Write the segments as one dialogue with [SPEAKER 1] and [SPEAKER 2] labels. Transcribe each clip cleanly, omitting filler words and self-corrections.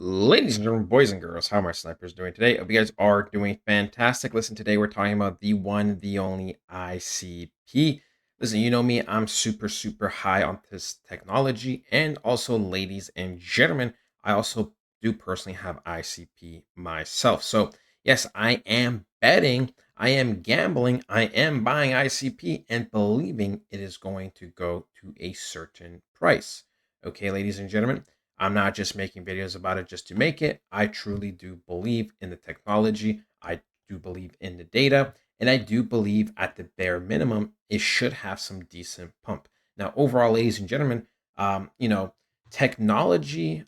[SPEAKER 1] Ladies and gentlemen, boys and girls, how are my snipers doing today? Hope you guys are doing fantastic. Listen, today we're talking about the one, the only ICP. Listen, you know me, I'm super high on this technology. And also, ladies and gentlemen, I also do personally have ICP myself. So, yes, I am betting, I am gambling, I am buying ICP and believing it is going to go to a certain price. Okay, ladies and gentlemen. I'm not just making videos about it just to make it. I truly do believe in the technology. I do believe in the data. And I do believe at the bare minimum, it should have some decent pump. Now, overall, ladies and gentlemen, technology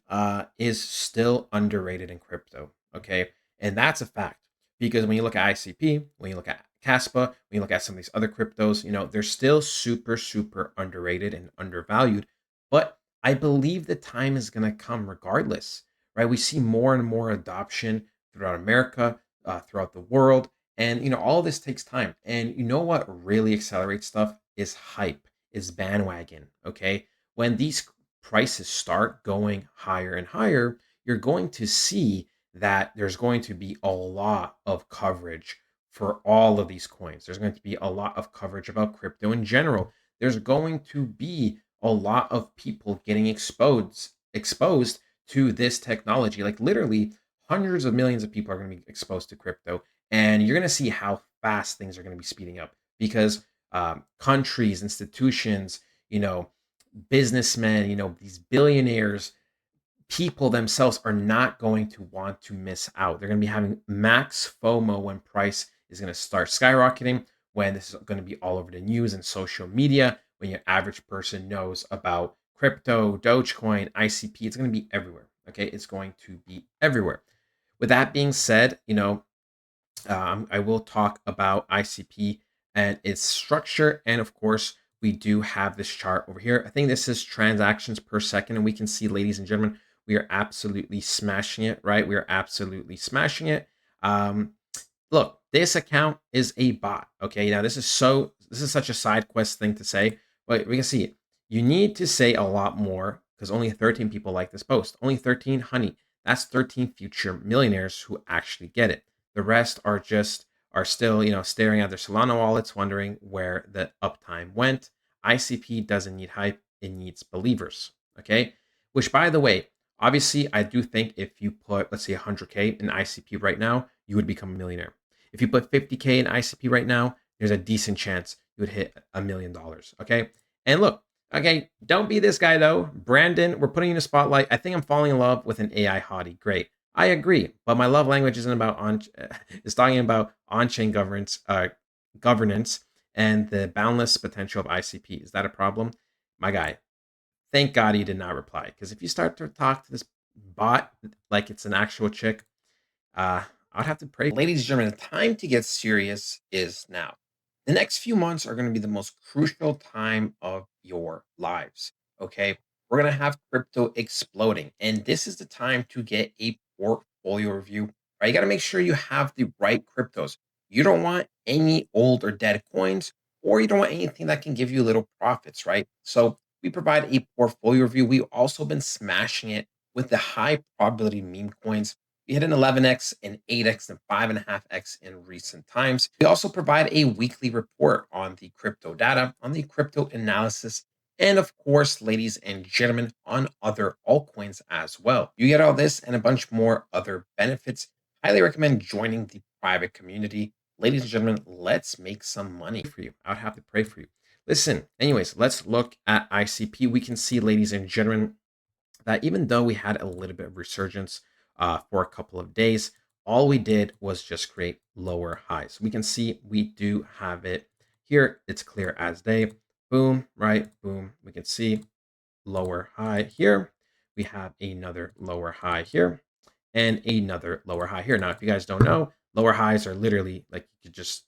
[SPEAKER 1] is still underrated in crypto. Okay. And that's a fact because when you look at ICP, when you look at Caspa, when you look at some of these other cryptos, they're still super underrated and undervalued. But I believe the time is going to come regardless, right? We see more and more adoption throughout America, throughout the world. And, all this takes time. And you know what really accelerates stuff is hype, is bandwagon. Okay. When these prices start going higher and higher, you're going to see that there's going to be a lot of coverage for all of these coins. There's going to be a lot of coverage about crypto in general. There's going to be a lot of people getting exposed to this technology. Like literally hundreds of millions of people are going to be exposed to crypto, and you're going to see how fast things are going to be speeding up because countries, institutions, businessmen, these billionaires, people themselves are not going to want to miss out. They're going to be having max FOMO when price is going to start skyrocketing, when this is going to be all over the news and social media, when your average person knows about crypto, Dogecoin, ICP. It's going to be everywhere. Okay. It's going to be everywhere. With that being said, I will talk about ICP and its structure. And of course, we do have this chart over here. I think this is transactions per second. And we can see, ladies and gentlemen, we are absolutely smashing it, right? We are absolutely smashing it. Look, this account is a bot. Okay. Now this is such a side quest thing to say, but we can see it. You need to say a lot more because only 13 people like this post. Only 13, honey. That's 13 future millionaires who actually get it. The rest are still, staring at their Solana wallets, wondering where the uptime went. ICP doesn't need hype, it needs believers. Okay. Which, by the way, obviously, I do think if you put, let's say, 100K in ICP right now, you would become a millionaire. If you put 50K in ICP right now, there's a decent chance you would hit $1 million. Okay. And look, okay, don't be this guy though. Brandon, we're putting you in a spotlight. I think I'm falling in love with an AI hottie. Great. I agree, but my love language isn't about it's talking about on-chain governance and the boundless potential of ICP. Is that a problem? My guy, thank God he did not reply. Because if you start to talk to this bot like it's an actual chick, I'd have to pray. Ladies and gentlemen, the time to get serious is now. The next few months are going to be the most crucial time of your lives. Okay. We're going to have crypto exploding. And this is the time to get a portfolio review. Right? You got to make sure you have the right cryptos. You don't want any old or dead coins, or you don't want anything that can give you little profits, right? So we provide a portfolio review. We've also been smashing it with the high probability meme coins. We hit an 11x, an 8x, and 5.5x in recent times. We also provide a weekly report on the crypto data, on the crypto analysis, and of course, ladies and gentlemen, on other altcoins as well. You get all this and a bunch more other benefits. Highly recommend joining the private community. Ladies and gentlemen, let's make some money for you. I'd have to pray for you. Listen, anyways, let's look at ICP. We can see, ladies and gentlemen, that even though we had a little bit of resurgence for a couple of days, all we did was just create lower highs. We can see we do have it here. It's clear as day. Boom, right? Boom. We can see lower high here. We have another lower high here and another lower high here. Now, if you guys don't know, lower highs are literally like you could just,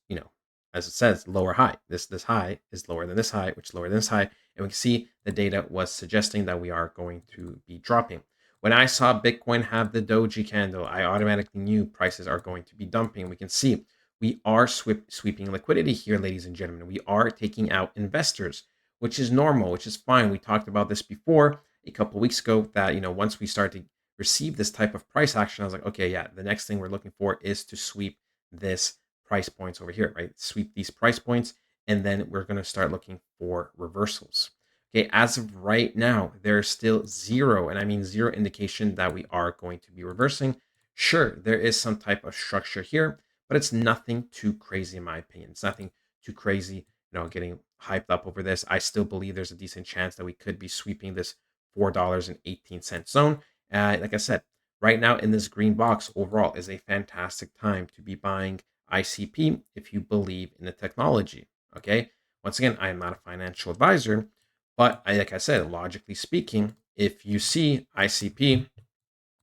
[SPEAKER 1] as it says, lower high. This high is lower than this high, which is lower than this high. And we can see the data was suggesting that we are going to be dropping. When I saw Bitcoin have the doji candle, I automatically knew prices are going to be dumping. We can see we are sweeping liquidity here, ladies and gentlemen. We are taking out investors, which is normal, which is fine. We talked about this before a couple of weeks ago that, once we start to received this type of price action, I was like, okay, yeah, the next thing we're looking for is to sweep this price points over here, right? Sweep these price points, and then we're going to start looking for reversals. Okay, as of right now, there's still zero, and I mean zero indication that we are going to be reversing. Sure, there is some type of structure here, but it's nothing too crazy in my opinion. It's nothing too crazy, getting hyped up over this. I still believe there's a decent chance that we could be sweeping this $4.18 zone. Like I said, right now in this green box overall is a fantastic time to be buying ICP if you believe in the technology. Okay. Once again, I am not a financial advisor, but like I said, logically speaking, if you see ICP,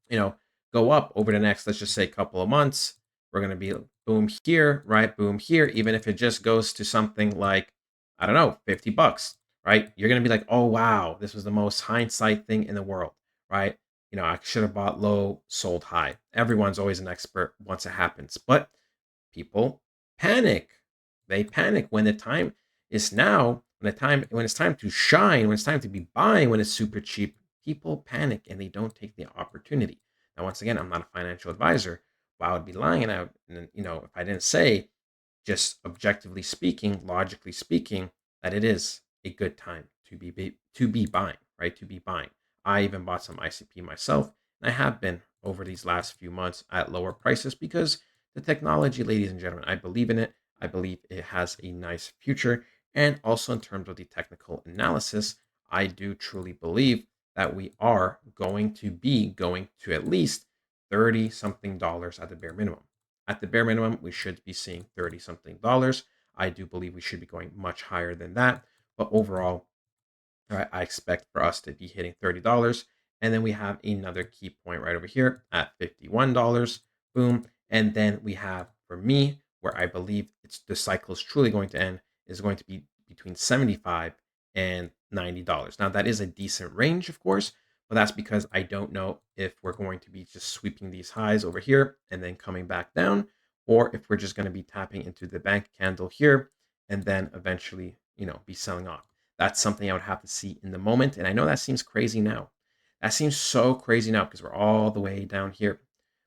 [SPEAKER 1] you know, go up over the next, let's just say, couple of months, we're going to be boom here, right? Boom here. Even if it just goes to something like, I don't know, $50, right? You're going to be like, oh, wow, this was the most hindsight thing in the world, right? I should have bought low, sold high. Everyone's always an expert once it happens. But people panic. They panic when the time is now, when it's time to shine, when it's time to be buying, when it's super cheap, people panic and they don't take the opportunity. Now, once again, I'm not a financial advisor, but I would be lying out, and if I didn't say, just objectively speaking, logically speaking, that it is a good time to be buying, right? To be buying. I even bought some ICP myself, and I have been over these last few months at lower prices because the technology, ladies and gentlemen, I believe in it. I believe it has a nice future. And also in terms of the technical analysis, I do truly believe that we are going to be going to at least 30 something dollars at the bare minimum. At the bare minimum, we should be seeing 30 something dollars. I do believe we should be going much higher than that. But overall, I expect for us to be hitting $30. And then we have another key point right over here at $51. Boom. And then we have, for me, where I believe the cycle is truly going to end, is going to be between 75 and $90. Now, that is a decent range, of course, but that's because I don't know if we're going to be just sweeping these highs over here and then coming back down, or if we're just going to be tapping into the bank candle here and then eventually, be selling off. That's something I would have to see in the moment. And I know that seems crazy now. That seems so crazy now because we're all the way down here.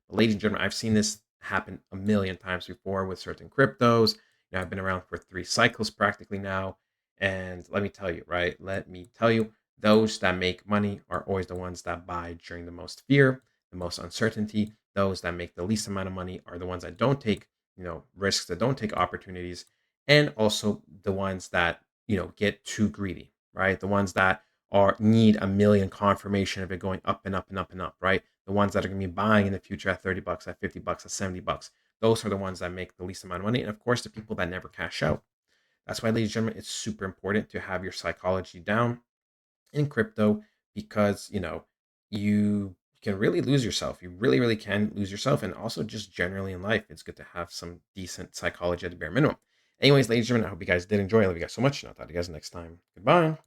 [SPEAKER 1] But ladies and gentlemen, I've seen this happen a million times before with certain cryptos. I've been around for 3 cycles practically now. And let me tell you, right? Let me tell you, those that make money are always the ones that buy during the most fear, the most uncertainty. Those that make the least amount of money are the ones that don't take, risks, that don't take opportunities, and also the ones that get too greedy, right? The ones that need a million confirmation of it going up and up and up and up, right? The ones that are going to be buying in the future at $30, at $50, at $70. Those are the ones that make the least amount of money. And of course, the people that never cash out. That's why, ladies and gentlemen, it's super important to have your psychology down in crypto because, you can really lose yourself. You really, really can lose yourself. And also just generally in life, it's good to have some decent psychology at the bare minimum. Anyways, ladies and gentlemen, I hope you guys did enjoy. I love you guys so much. And I'll talk to you guys next time. Goodbye.